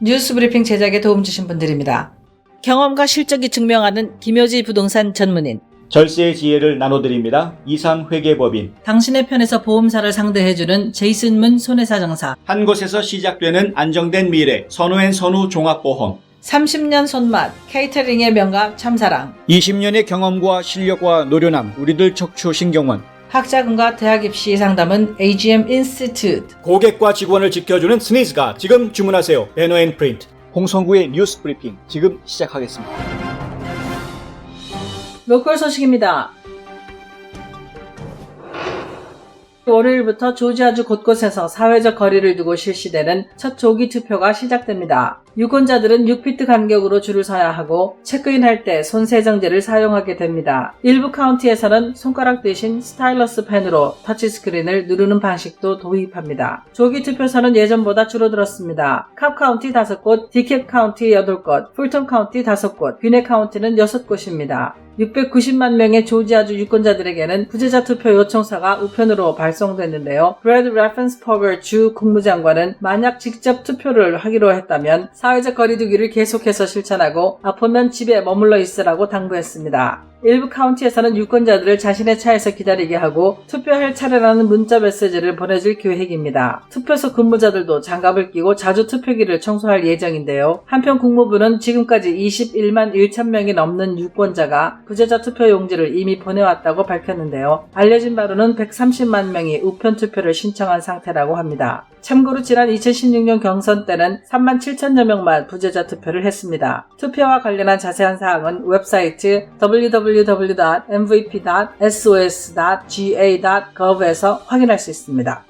뉴스 브리핑 제작에 도움 주신 분들입니다. 경험과 실적이 증명하는 김효지 부동산 전문인, 절세의 지혜를 나눠드립니다. 이상회계법인, 당신의 편에서 보험사를 상대해주는 제이슨문 손해사정사, 한 곳에서 시작되는 안정된 미래 선우앤선우 종합보험, 30년 손맛 케이터링의 명가 참사랑, 20년의 경험과 실력과 노련함 우리들 척추신경원, 학자금과 대학 입시 상담은 AGM 인스티튜트, 고객과 직원을 지켜주는 스니즈가 지금 주문하세요. 배너앤프린트, 홍성구의 뉴스 브리핑 지금 시작하겠습니다. 로컬 소식입니다. 월요일부터 조지아주 곳곳에서 사회적 거리를 두고 실시되는 첫 조기 투표가 시작됩니다. 유권자들은 6피트 간격으로 줄을 서야 하고 체크인할 때 손 세정제를 사용하게 됩니다. 일부 카운티에서는 손가락 대신 스타일러스 펜으로 터치스크린을 누르는 방식도 도입합니다. 조기 투표소는 예전보다 줄어들었습니다. 캅 카운티 5곳, 디캡 카운티 8곳, 풀턴 카운티 5곳, 뷰네 카운티는 6곳입니다. 690만 명의 조지아주 유권자들에게는 부재자 투표 요청서가 우편으로 발송됐는데요. 브래드 라펜스퍼거 주 국무장관은 만약 직접 투표를 하기로 했다면 사회적 거리두기를 계속해서 실천하고 아프면 집에 머물러 있으라고 당부했습니다. 일부 카운티에서는 유권자들을 자신의 차에서 기다리게 하고 투표할 차례라는 문자 메시지를 보내줄 계획입니다. 투표소 근무자들도 장갑을 끼고 자주 투표기를 청소할 예정인데요. 한편 국무부는 지금까지 21만 1천 명이 넘는 유권자가 부재자 투표 용지를 이미 보내왔다고 밝혔는데요. 알려진 바로는 130만 명이 우편 투표를 신청한 상태라고 합니다. 참고로 지난 2016년 경선 때는 3만 7천여 명만 부재자 투표를 했습니다. 투표와 관련한 자세한 사항은 웹사이트 www.mvp.sos.ga.gov에서 확인할 수 있습니다.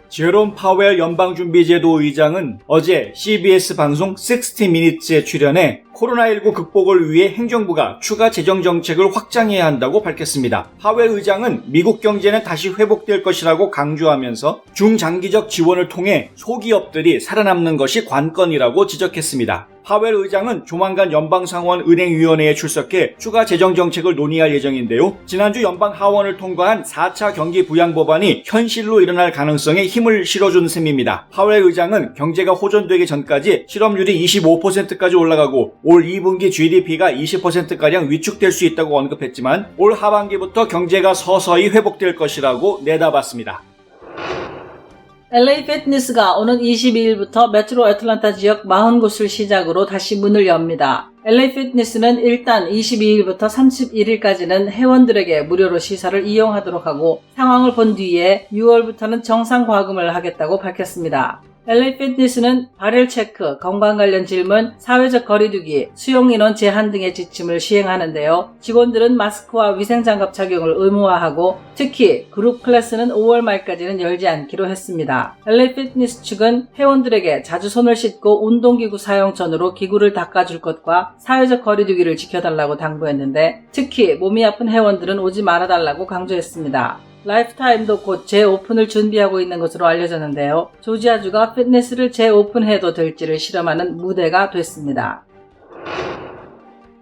제롬 파웰 연방준비제도 의장은 어제 CBS 방송 60minutes에 출연해 코로나19 극복을 위해 행정부가 추가 재정 정책을 확장해야 한다고 밝혔습니다. 파웰 의장은 미국 경제는 다시 회복될 것이라고 강조하면서 중장기적 지원을 통해 소기업들이 살아남는 것이 관건이라고 지적했습니다. 파웰 의장은 조만간 연방상원은행위원회에 출석해 추가 재정 정책을 논의할 예정인데요. 지난주 연방하원을 통과한 4차 경기 부양 법안이 현실로 일어날 가능성에 힘을 실어준 셈입니다. 파웰 의장은 경제가 호전되기 전까지 실업률이 25%까지 올라가고 올 2분기 GDP가 20%가량 위축될 수 있다고 언급했지만 올 하반기부터 경제가 서서히 회복될 것이라고 내다봤습니다. LA 피트니스가 오는 22일부터 메트로 애틀란타 지역 40곳을 시작으로 다시 문을 엽니다. LA 피트니스는 일단 22일부터 31일까지는 회원들에게 무료로 시설을 이용하도록 하고 상황을 본 뒤에 6월부터는 정상 과금을 하겠다고 밝혔습니다. LA 피트니스는 발열 체크, 건강 관련 질문, 사회적 거리두기, 수용 인원 제한 등의 지침을 시행하는데요. 직원들은 마스크와 위생장갑 착용을 의무화하고 특히 그룹 클래스는 5월 말까지는 열지 않기로 했습니다. LA 피트니스 측은 회원들에게 자주 손을 씻고 운동기구 사용 전후로 기구를 닦아줄 것과 사회적 거리두기를 지켜달라고 당부했는데 특히 몸이 아픈 회원들은 오지 말아달라고 강조했습니다. 라이프타임도 곧 재오픈을 준비하고 있는 것으로 알려졌는데요. 조지아주가 피트니스를 재오픈해도 될지를 실험하는 무대가 됐습니다.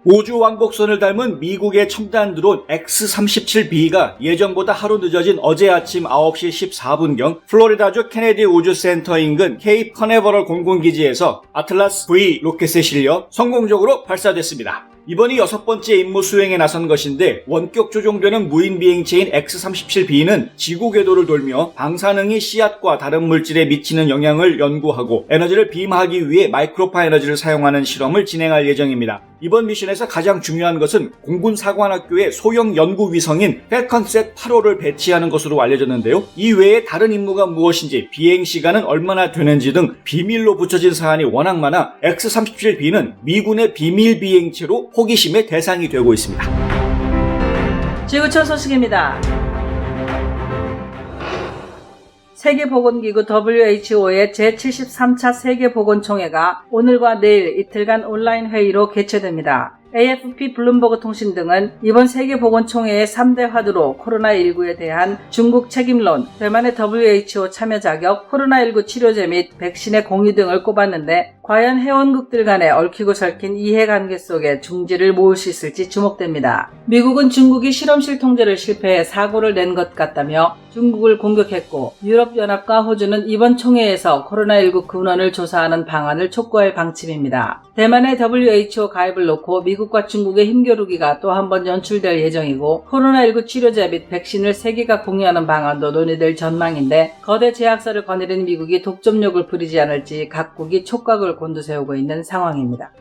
우주 왕복선을 닮은 미국의 첨단 드론 X-37B가 예정보다 하루 늦어진 어제 아침 9시 14분경 플로리다주 케네디 우주센터 인근 케이프 커네버럴 공군기지에서 아틀라스 V 로켓에 실려 성공적으로 발사됐습니다. 이번이 6번째 임무 수행에 나선 것인데 원격 조종되는 무인 비행체인 X-37B는 지구 궤도를 돌며 방사능이 씨앗과 다른 물질에 미치는 영향을 연구하고 에너지를 비임하기 위해 마이크로파 에너지를 사용하는 실험을 진행할 예정입니다. 이번 미션에서 가장 중요한 것은 공군사관학교의 소형 연구위성인 펠컨셋 8호를 배치하는 것으로 알려졌는데요. 이 외에 다른 임무가 무엇인지 비행시간은 얼마나 되는지 등 비밀로 붙여진 사안이 워낙 많아 X-37B는 미군의 비밀 비행체로 호기심의 대상이 되고 있습니다. 지구촌 소식입니다. 세계보건기구 WHO의 제73차 세계보건총회가 오늘과 내일 이틀간 온라인 회의로 개최됩니다. AFP, 블룸버그 통신 등은 이번 세계보건총회의 3대 화두로 코로나19에 대한 중국 책임론, 대만의 WHO 참여 자격, 코로나19 치료제 및 백신의 공유 등을 꼽았는데 과연 회원국들 간에 얽히고 설킨 이해관계 속에 중지를 모을 수 있을지 주목됩니다. 미국은 중국이 실험실 통제를 실패해 사고를 낸 것 같다며 중국을 공격했고 유럽연합과 호주는 이번 총회에서 코로나19 근원을 조사하는 방안을 촉구할 방침입니다. 대만의 WHO 가입을 놓고 미국과 중국의 힘겨루기가 또 한 번 연출될 예정이고 코로나19 치료제 및 백신을 세계가 공유하는 방안도 논의될 전망인데 거대 제약사를 거느린 미국이 독점력을 부리지 않을지 각국이 촉각을 곤두세우고 있는 상황입니다.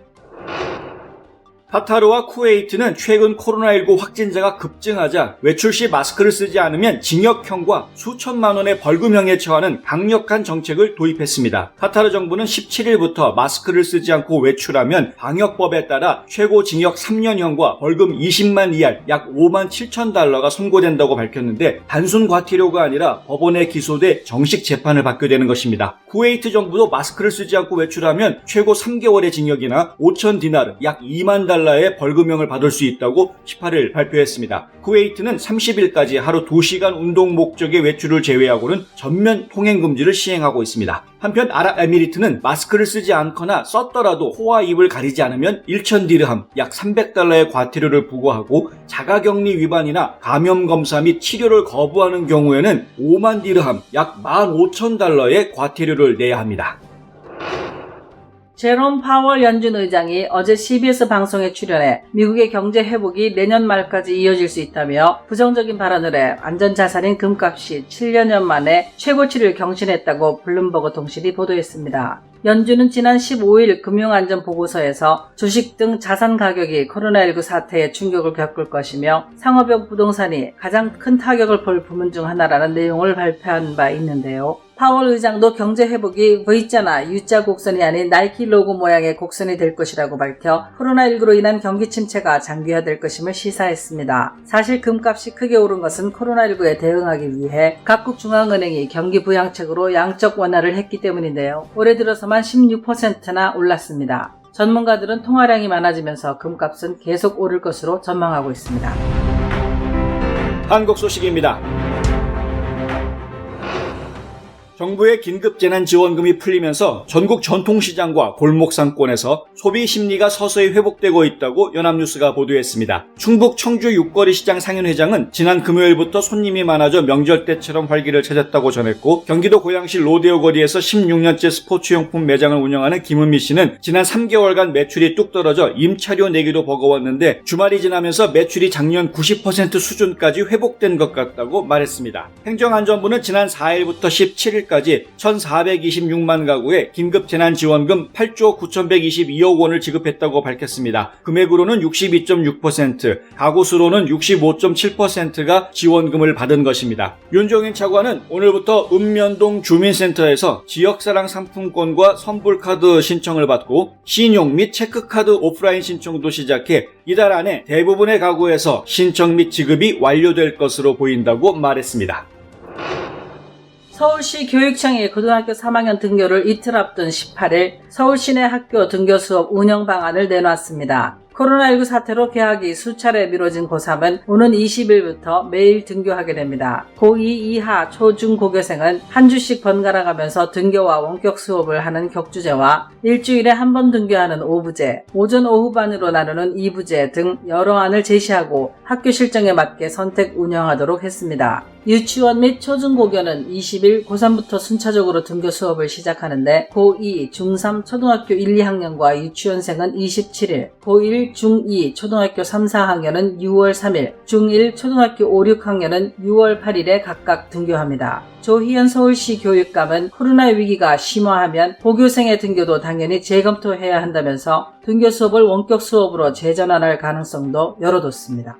카타르와 쿠웨이트는 최근 코로나19 확진자가 급증하자 외출 시 마스크를 쓰지 않으면 징역형과 수천만 원의 벌금형에 처하는 강력한 정책을 도입했습니다. 카타르 정부는 17일부터 마스크를 쓰지 않고 외출하면 방역법에 따라 최고 징역 3년형과 벌금 20만 리알 약 5만 7천 달러가 선고된다고 밝혔는데 단순 과태료가 아니라 법원에 기소돼 정식 재판을 받게 되는 것입니다. 쿠웨이트 정부도 마스크를 쓰지 않고 외출하면 최고 3개월의 징역이나 5천 디나르 약 2만 달러의 벌금형을 받을 수 있다고 18일 발표했습니다. 쿠웨이트는 30일까지 하루 2시간 운동 목적의 외출을 제외하고는 전면 통행 금지를 시행하고 있습니다. 한편 아랍에미리트는 마스크를 쓰지 않거나 썼더라도 코와 입을 가리지 않으면 1천 디르함 약 300달러의 과태료를 부과하고 자가격리 위반이나 감염 검사 및 치료를 거부하는 경우에는 5만 디르함 약 15,000달러의 과태료를 내야 합니다. 제롬 파월 연준 의장이 어제 CBS 방송에 출연해 미국의 경제 회복이 내년 말까지 이어질 수 있다며 부정적인 발언을 해 안전자산인 금값이 7년 만에 최고치를 경신했다고 블룸버그 통신이 보도했습니다. 연준은 지난 15일 금융안전보고서에서 주식 등 자산 가격이 코로나19 사태에 충격을 겪을 것이며 상업용 부동산이 가장 큰 타격을 볼 부문 중 하나라는 내용을 발표한 바 있는데요. 파월 의장도 경제 회복이 V자나 U자 곡선이 아닌 나이키 로고 모양의 곡선이 될 것이라고 밝혀 코로나19로 인한 경기 침체가 장기화될 것임을 시사했습니다. 사실 금값이 크게 오른 것은 코로나19에 대응하기 위해 각국 중앙은행이 경기 부양책으로 양적 완화를 했기 때문인데요. 올해 들어서만 16%나 올랐습니다. 전문가들은 통화량이 많아지면서 금값은 계속 오를 것으로 전망하고 있습니다. 한국 소식입니다. 정부의 긴급재난지원금이 풀리면서 전국 전통시장과 골목상권에서 소비 심리가 서서히 회복되고 있다고 연합뉴스가 보도했습니다. 충북 청주 육거리 시장 상인회장은 지난 금요일부터 손님이 많아져 명절 때처럼 활기를 찾았다고 전했고, 경기도 고양시 로데오 거리에서 16년째 스포츠용품 매장을 운영하는 김은미 씨는 지난 3개월간 매출이 뚝 떨어져 임차료 내기도 버거웠는데 주말이 지나면서 매출이 작년 90% 수준까지 회복된 것 같다고 말했습니다. 행정안전부는 지난 4일부터 17일 까지 1,426만 가구에 긴급재난지원금 8조 9,122억 원을 지급했다고 밝혔습니다. 금액으로는 62.6%, 가구 수로는 65.7%가 지원금을 받은 것입니다. 윤종인 차관은 오늘부터 읍면동 주민센터에서 지역사랑 상품권과 선불카드 신청을 받고 신용 및 체크카드 오프라인 신청도 시작해 이달 안에 대부분의 가구에서 신청 및 지급이 완료될 것으로 보인다고 말했습니다. 서울시 교육청이 고등학교 3학년 등교를 이틀 앞둔 18일 서울시내 학교 등교 수업 운영 방안을 내놨습니다. 코로나19 사태로 개학이 수차례 미뤄진 고3은 오는 20일부터 매일 등교하게 됩니다. 고2 이하 초중 고교생은 한 주씩 번갈아 가면서 등교와 원격 수업을 하는 격주제와 일주일에 한 번 등교하는 오부제, 오전 오후반으로 나누는 2부제 등 여러 안을 제시하고 학교 실정에 맞게 선택 운영하도록 했습니다. 유치원 및 초중고교는 20일 고3부터 순차적으로 등교 수업을 시작하는데 고2, 중3, 초등학교 1, 2학년과 유치원생은 27일, 고1, 중2, 초등학교 3, 4학년은 6월 3일, 중1, 초등학교 5, 6학년은 6월 8일에 각각 등교합니다. 조희연 서울시 교육감은 코로나 위기가 심화하면 고교생의 등교도 당연히 재검토해야 한다면서 등교 수업을 원격 수업으로 재전환할 가능성도 열어뒀습니다.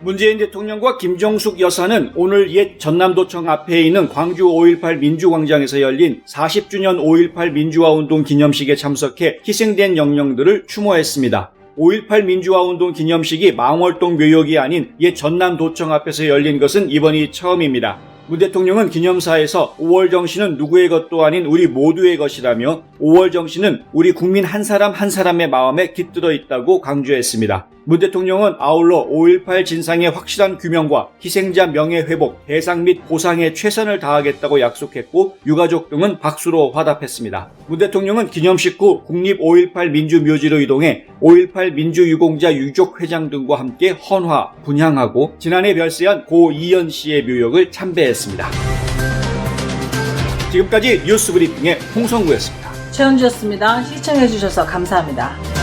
문재인 대통령과 김정숙 여사는 오늘 옛 전남도청 앞에 있는 광주 5.18 민주광장에서 열린 40주년 5.18 민주화운동 기념식에 참석해 희생된 영령들을 추모했습니다. 5.18 민주화운동 기념식이 망월동 묘역이 아닌 옛 전남도청 앞에서 열린 것은 이번이 처음입니다. 문 대통령은 기념사에서 5월 정신은 누구의 것도 아닌 우리 모두의 것이라며 5월 정신은 우리 국민 한 사람 한 사람의 마음에 깃들어 있다고 강조했습니다. 문 대통령은 아울러 5.18 진상의 확실한 규명과 희생자 명예회복, 배상 및 보상에 최선을 다하겠다고 약속했고 유가족 등은 박수로 화답했습니다. 문 대통령은 기념식 후 국립 5.18 민주묘지로 이동해 5.18 민주유공자 유족회장 등과 함께 헌화, 분향하고 지난해 별세한 고 이현 씨의 묘역을 참배했습니다. 지금까지 뉴스 브리핑의 홍성구였습니다. 최현주였습니다. 시청해주셔서 감사합니다.